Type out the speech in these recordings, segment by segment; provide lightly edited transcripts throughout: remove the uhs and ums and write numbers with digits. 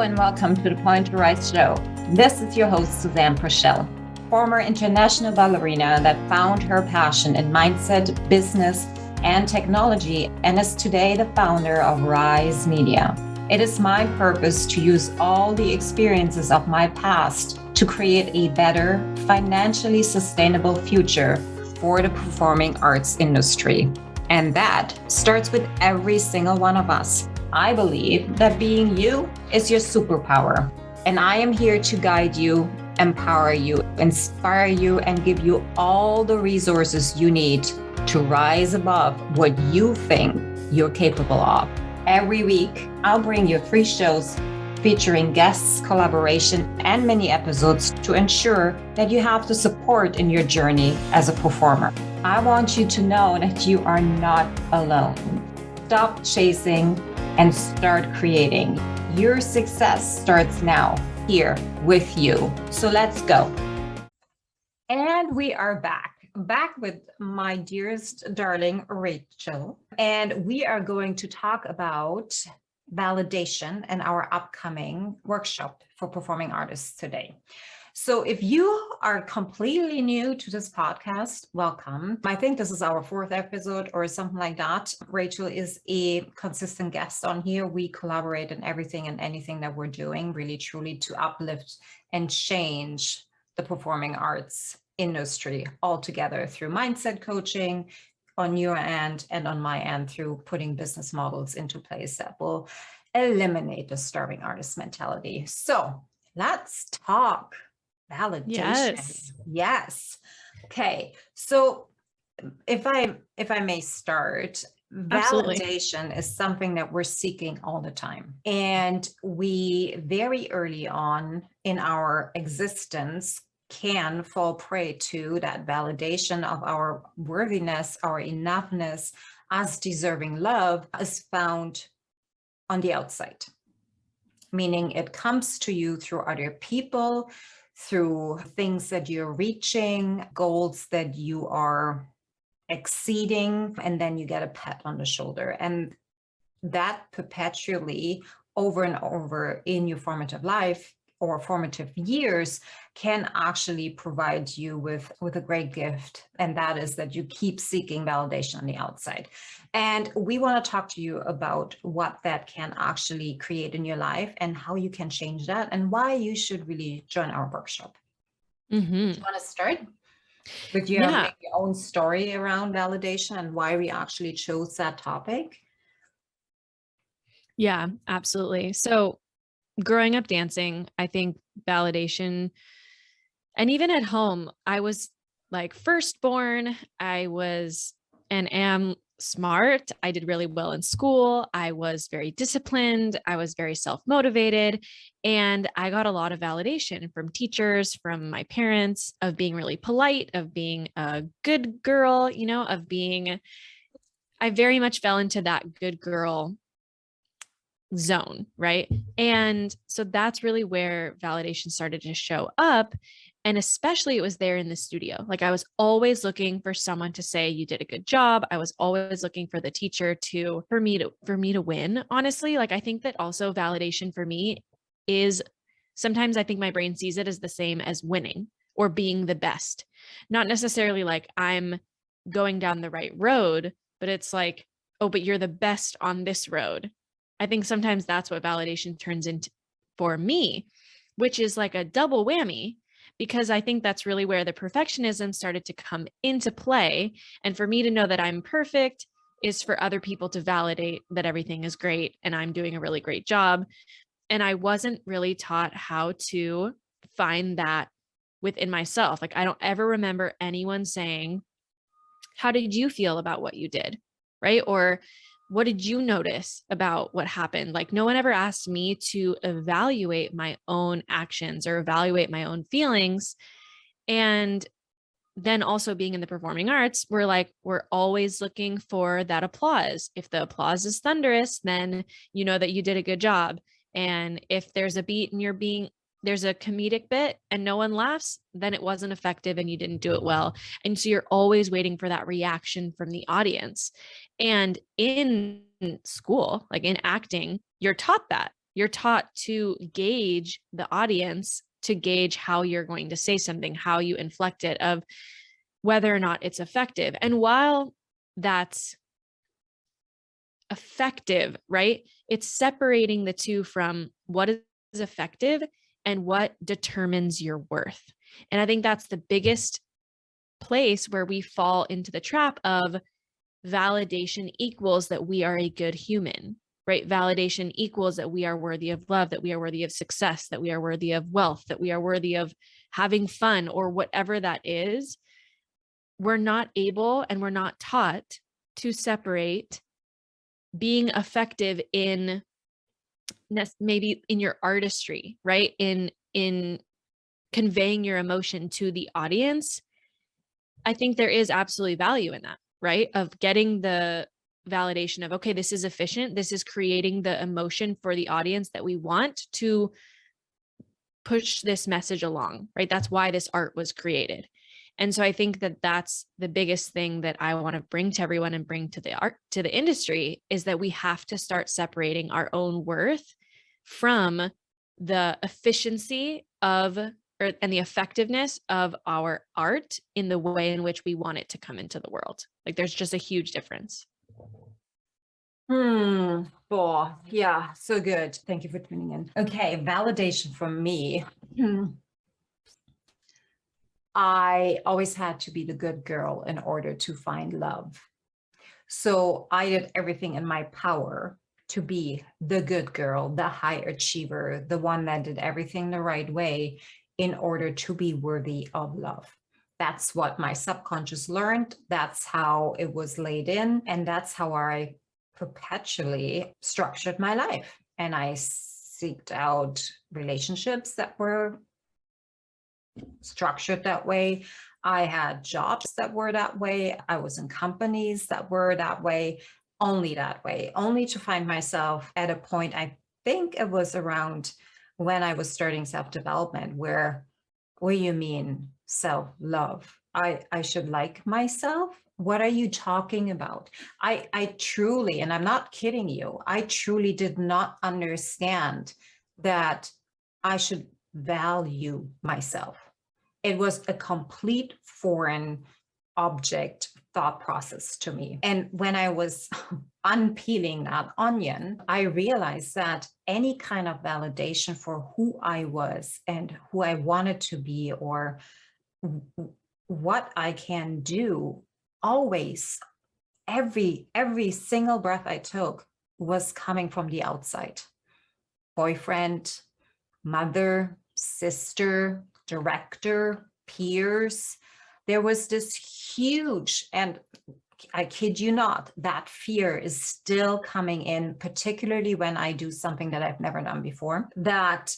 and welcome to the Point to Rise show. This is your host, Susanne, former international ballerina that found her passion in mindset, business, and technology, and is today the founder of Rise Media. It is my purpose to use all the experiences of my past to create a better, financially sustainable future for the performing arts industry. And that starts with every single one of us. I believe that being you is your superpower. And I am here to guide you, empower you, inspire you, and give you all the resources you need to rise above what you think you're capable of. Every week, I'll bring you free shows featuring guests, collaboration, and mini episodes to ensure that you have the support in your journey as a performer. I want you to know that you are not alone. Stop chasing and start creating. Your success starts now, here with you. So let's go. And we are back with my dearest darling, Rachel. And we are going to talk about validation and our upcoming workshop for performing artists today. So if you are completely new to this podcast, welcome. I think this is our 4th episode or something like that. Rachel is a consistent guest on here. We collaborate in everything and anything that we're doing, really truly to uplift and change the performing arts industry altogether through mindset coaching on your end and on my end through putting business models into place that will eliminate the starving artist mentality. So let's talk validation. Yes. Okay. So if I may start, Absolutely. Validation is something that we're seeking all the time. And we very early on in our existence can fall prey to that validation of our worthiness, our enoughness, us deserving love is found on the outside. Meaning it comes to you through other people, through things that you're reaching, goals that you are exceeding, and then you get a pat on the shoulder. And that perpetually over and over in your formative life or formative years can actually provide you with a great gift. And that is that you keep seeking validation on the outside. And we want to talk to you about what that can actually create in your life and how you can change that and why you should really join our workshop. Mm-hmm. Do you want to start with your own story around validation and why we actually chose that topic? Yeah, absolutely. So growing up dancing, I think validation, and even at home, I was like firstborn. I was and am smart. I did really well in school. I was very disciplined. I was very self-motivated. And I got a lot of validation from teachers, from my parents, of being really polite, of being a good girl, I very much fell into that good girl zone, right? And so that's really where validation started to show up. And especially it was there in the studio. Like I was always looking for someone to say, you did a good job. I was always looking for the teacher for me to win. Honestly, like I think that also validation for me is sometimes I think my brain sees it as the same as winning or being the best. Not necessarily like I'm going down the right road, but it's like, oh, but you're the best on this road. I think sometimes that's what validation turns into for me, which is like a double whammy, because I think that's really where the perfectionism started to come into play. And for me to know that I'm perfect is for other people to validate that everything is great and I'm doing a really great job. And I wasn't really taught how to find that within myself. Like I don't ever remember anyone saying, how did you feel about what you did? Right? Or what did you notice about what happened? Like no one ever asked me to evaluate my own actions or evaluate my own feelings. And then also being in the performing arts, we're always looking for that applause. If the applause is thunderous, then you know that you did a good job. And if there's a beat and there's a comedic bit and no one laughs, then it wasn't effective and you didn't do it well. And so you're always waiting for that reaction from the audience. And in school, like in acting, you're taught that. You're taught to gauge the audience, to gauge how you're going to say something, how you inflect it, of whether or not it's effective. And while that's effective, right? It's separating the two from what is effective and what determines your worth. And I think that's the biggest place where we fall into the trap of validation equals that we are a good human, right? Validation equals that we are worthy of love, that we are worthy of success, that we are worthy of wealth, that we are worthy of having fun, or whatever that is. We're not able and we're not taught to separate being effective in maybe in your artistry, right? In conveying your emotion to the audience. I think there is absolutely value in that, right? Of getting the validation of, okay, this is efficient. This is creating the emotion for the audience that we want to push this message along, right? That's why this art was created. And so I think that that's the biggest thing that I want to bring to everyone and bring to the art, to the industry, is that we have to start separating our own worth from the efficiency of and the effectiveness of our art in the way in which we want it to come into the world. Like there's just a huge difference. Oh, yeah, so good. Thank you for tuning in. Okay, validation from me. I always had to be the good girl in order to find love. So I did everything in my power to be the good girl, the high achiever, the one that did everything the right way in order to be worthy of love. That's what my subconscious learned. That's how it was laid in. And that's how I perpetually structured my life. And I seeked out relationships that were structured that way. I had jobs that were that way. I was in companies that were that way, only to find myself at a point, I think it was around when I was starting self-development, where, what do you mean self-love? I should like myself? What are you talking about? I truly, and I'm not kidding you, I truly did not understand that I should value myself. It was a complete foreign object thought process to me. And when I was unpeeling that onion, I realized that any kind of validation for who I was and who I wanted to be, or what I can do, always, every single breath I took was coming from the outside. Boyfriend, mother, sister, director, peers. There was this huge, and I kid you not, that fear is still coming in, particularly when I do something that I've never done before, that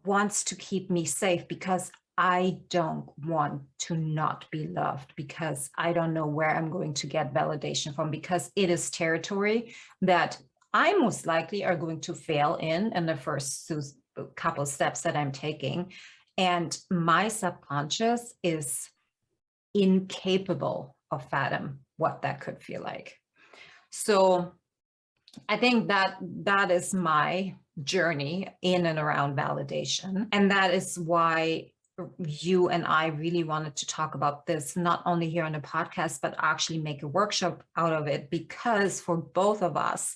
wants to keep me safe, because I don't want to not be loved, because I don't know where I'm going to get validation from, because it is territory that I most likely are going to fail in the first couple of steps that I'm taking. And my subconscious is incapable of fathom what that could feel like. So I think that is my journey in and around validation. And that is why you and I really wanted to talk about this, not only here on the podcast, but actually make a workshop out of it, because for both of us,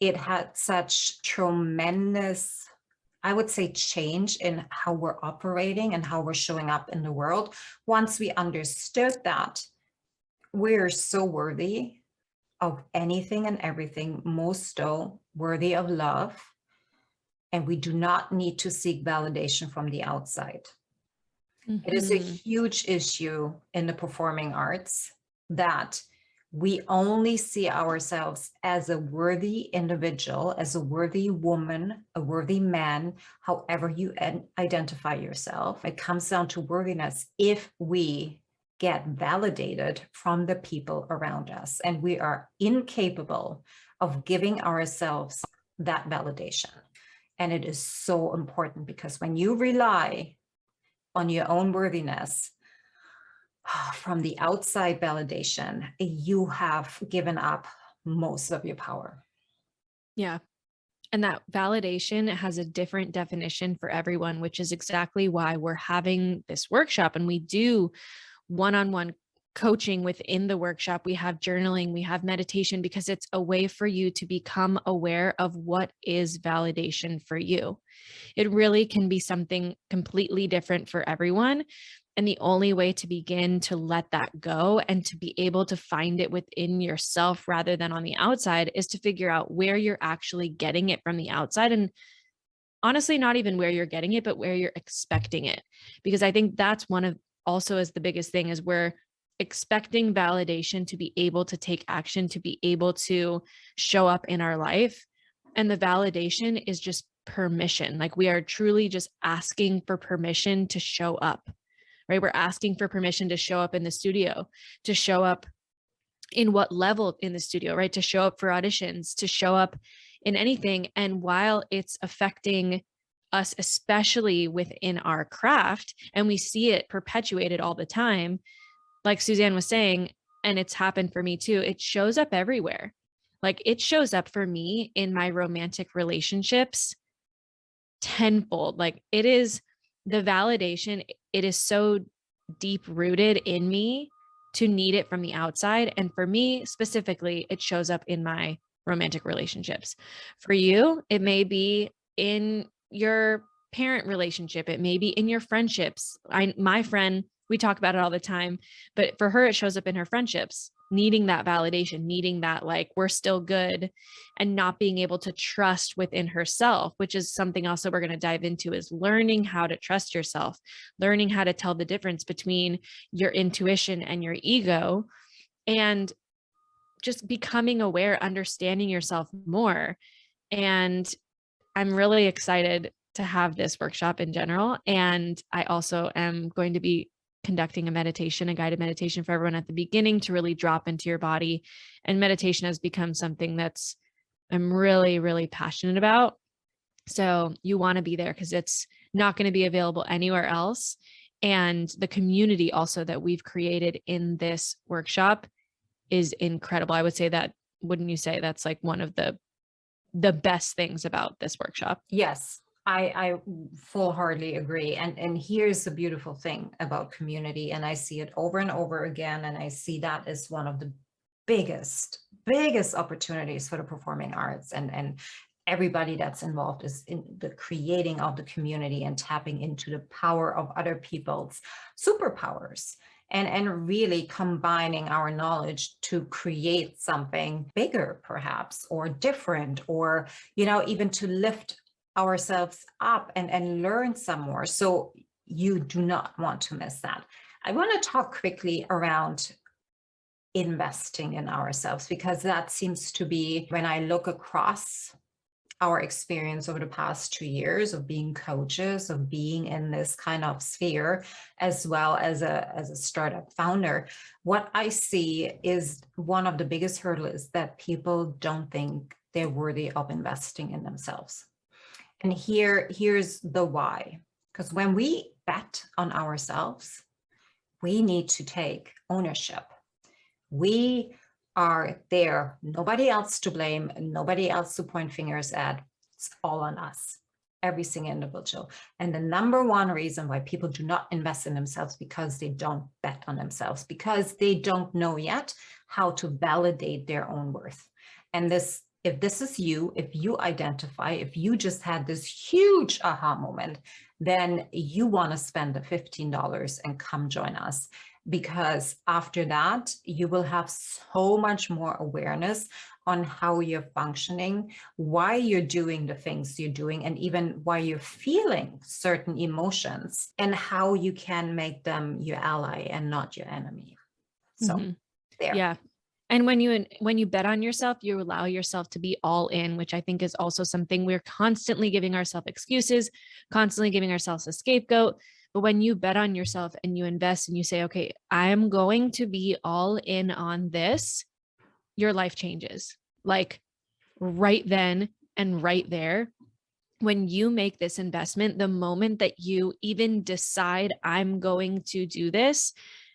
it had such tremendous, I would say, change in how we're operating and how we're showing up in the world. Once we understood that we're so worthy of anything and everything, most so worthy of love, and we do not need to seek validation from the outside. Mm-hmm. It is a huge issue in the performing arts that we only see ourselves as a worthy individual, as a worthy woman, a worthy man, however you identify yourself. It comes down to worthiness if we get validated from the people around us, and we are incapable of giving ourselves that validation. And it is so important, because when you rely on your own worthiness from the outside validation, you have given up most of your power. Yeah, And that validation has a different definition for everyone, which is exactly why we're having this workshop. And we do one-on-one coaching within the workshop. We have journaling, we have meditation, because it's a way for you to become aware of what is validation for you. It really can be something completely different for everyone. And the only way to begin to let that go and to be able to find it within yourself rather than on the outside is to figure out where you're actually getting it from the outside. And honestly, not even where you're getting it, but where you're expecting it. Because I think that's one of also is the biggest thing, is we're expecting validation to be able to take action, to be able to show up in our life. And the validation is just permission. Like, we are truly just asking for permission to show up, right? We're asking for permission to show up in the studio, to show up in what level in the studio, right? To show up for auditions, to show up in anything. And while it's affecting us, especially within our craft, and we see it perpetuated all the time, like Susanne was saying, and it's happened for me too, it shows up everywhere. Like, it shows up for me in my romantic relationships tenfold. Like, it is the validation, it is so deep rooted in me to need it from the outside. And for me specifically, it shows up in my romantic relationships. For you, it may be in your parent relationship, it may be in your friendships. My friend, we talk about it all the time, but for her, it shows up in her friendships, needing that validation, needing that, like, we're still good, and not being able to trust within herself, which is something else that we're going to dive into, is learning how to trust yourself, learning how to tell the difference between your intuition and your ego, and just becoming aware, understanding yourself more. And I'm really excited to have this workshop in general. And I also am going to be conducting a meditation, a guided meditation for everyone at the beginning, to really drop into your body. And meditation has become something that's I'm really, really passionate about. So you want to be there, because it's not going to be available anywhere else. And the community also that we've created in this workshop is incredible. I would say that, wouldn't you say that's like one of the best things about this workshop? Yes, I full-heartedly agree. And here's the beautiful thing about community, and I see it over and over again, and I see that as one of the biggest opportunities for the performing arts, and everybody that's involved is in the creating of the community and tapping into the power of other people's superpowers, and really combining our knowledge to create something bigger, perhaps, or different, or, even to lift ourselves up and learn some more. So you do not want to miss that. I want to talk quickly around investing in ourselves, because that seems to be, when I look across our experience over the past 2 years of being coaches, of being in this kind of sphere, as well as a startup founder, what I see is one of the biggest hurdles that people don't think they're worthy of investing in themselves. And here's the why. Because when we bet on ourselves, we need to take ownership. We are there, nobody else to blame, nobody else to point fingers at. It's all on us, every single individual. And the number one reason why people do not invest in themselves, because they don't bet on themselves, because they don't know yet how to validate their own worth. And if this is you, if you identify, if you just had this huge aha moment, then you want to spend the $15 and come join us. Because after that, you will have so much more awareness on how you're functioning, why you're doing the things you're doing, and even why you're feeling certain emotions, and how you can make them your ally and not your enemy. So there. Yeah. And when you bet on yourself, you allow yourself to be all in, which I think is also something we're constantly giving ourselves excuses, constantly giving ourselves a scapegoat. But when you bet on yourself and you invest and you say, okay, I'm going to be all in on this, your life changes. Like, right then and right there. When you make this investment, the moment that you even decide I'm going to do this,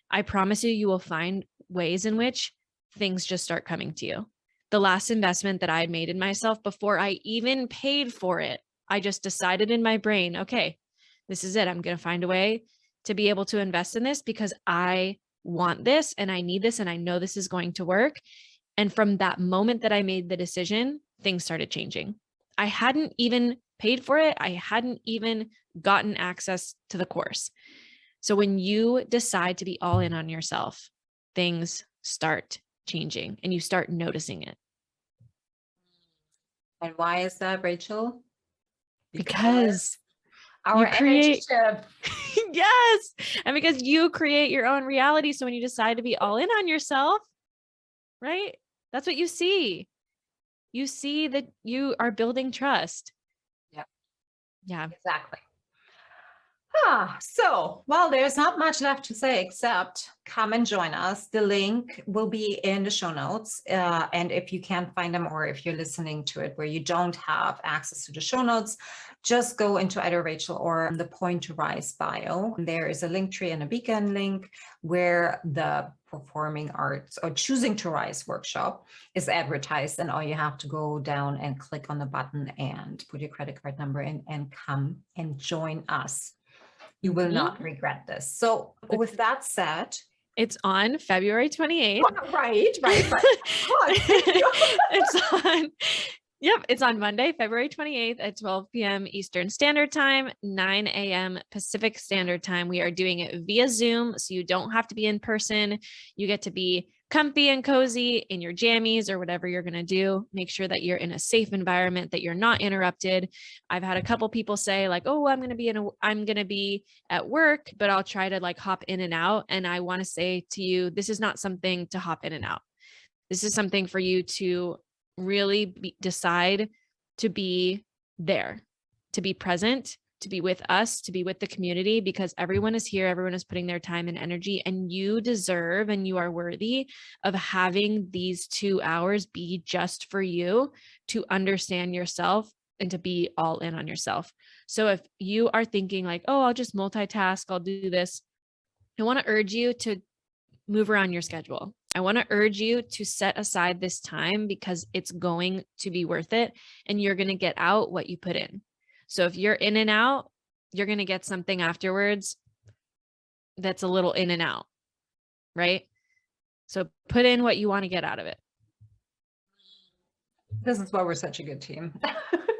I promise you, you will find ways in which things just start coming to you. The last investment that I had made in myself before I even paid for it, I just decided in my brain, okay, this is it. I'm going to find a way to be able to invest in this because I want this and I need this and I know this is going to work. And from that moment that I made the decision, things started changing. I hadn't even paid for it. I hadn't even gotten access to the course. So when you decide to be all in on yourself, things start changing and you start noticing it. And why is that, Rachel? Because our you create, energy shift. yes. And because you create your own reality. So when you decide to be all in on yourself, right? That's what you see. You see that you are building trust. Yeah. Yeah. Exactly. So, well, there's not much left to say except come and join us. The link will be in the show notes. And if you can't find them or if you're listening to it where you don't have access to the show notes, just go into either Rachel or the Point to Rise bio. There is a link tree and a beacon link where the Performing Arts or Choosing to Rise workshop is advertised. And all you have to go down and click on the button and put your credit card number in and come and join us. You will not regret this. So with that said, it's on February 28th. Right. It's on Monday, February 28th at 12 p.m. Eastern Standard Time, 9 a.m. Pacific Standard Time. We are doing it via Zoom, so you don't have to be in person. You get to be comfy and cozy in your jammies or whatever you're going to do. Make sure that you're in a safe environment, that you're not interrupted. I've had a couple people say like, oh, I'm going to be at work, but I'll try to like hop in and out. And I want to say to you, this is not something to hop in and out. This is something for you to really decide to be there, to be present, to be with us, to be with the community, because everyone is here. Everyone is putting their time and energy, and you deserve and you are worthy of having these 2 hours be just for you to understand yourself and to be all in on yourself. So if you are thinking like, oh, I'll just multitask, I'll do this, I want to urge you to move around your schedule. I want to urge you to set aside this time because it's going to be worth it and you're going to get out what you put in. So if you're in and out, you're going to get something afterwards that's a little in and out, right? So put in what you want to get out of it. This is why we're such a good team.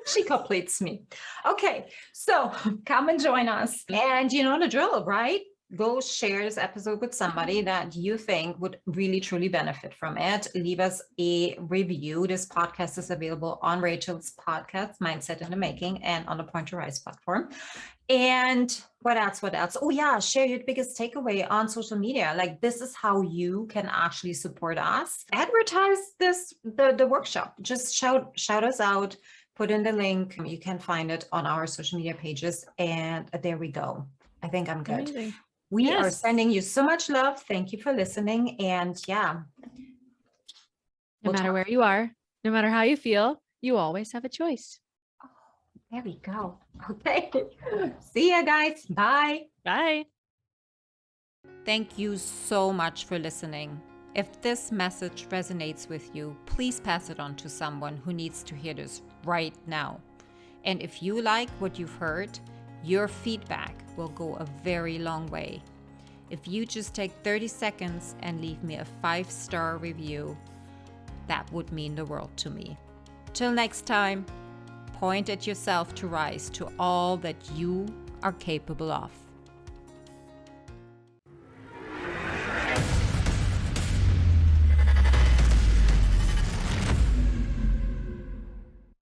She completes me. Okay, so come and join us. And you know the drill, right? Go share this episode with somebody that you think would really, truly benefit from it. Leave us a review. This podcast is available on Rachel's podcast, Mindset in the Making, and on the Point to Rise platform. And what else? Oh yeah, share your biggest takeaway on social media. Like this is how you can actually support us. Advertise the workshop. Just shout us out. Put in the link. You can find it on our social media pages. And there we go. I think I'm good. Amazing. We are sending you so much love. Thank you for listening. And yeah. No matter where you are, no matter how you feel, you always have a choice. Oh, there we go. Okay. See ya, guys. Bye. Bye. Thank you so much for listening. If this message resonates with you, please pass it on to someone who needs to hear this right now. And if you like what you've heard, your feedback will go a very long way. If you just take 30 seconds and leave me a 5-star review, that would mean the world to me. Till next time, point at yourself to rise to all that you are capable of.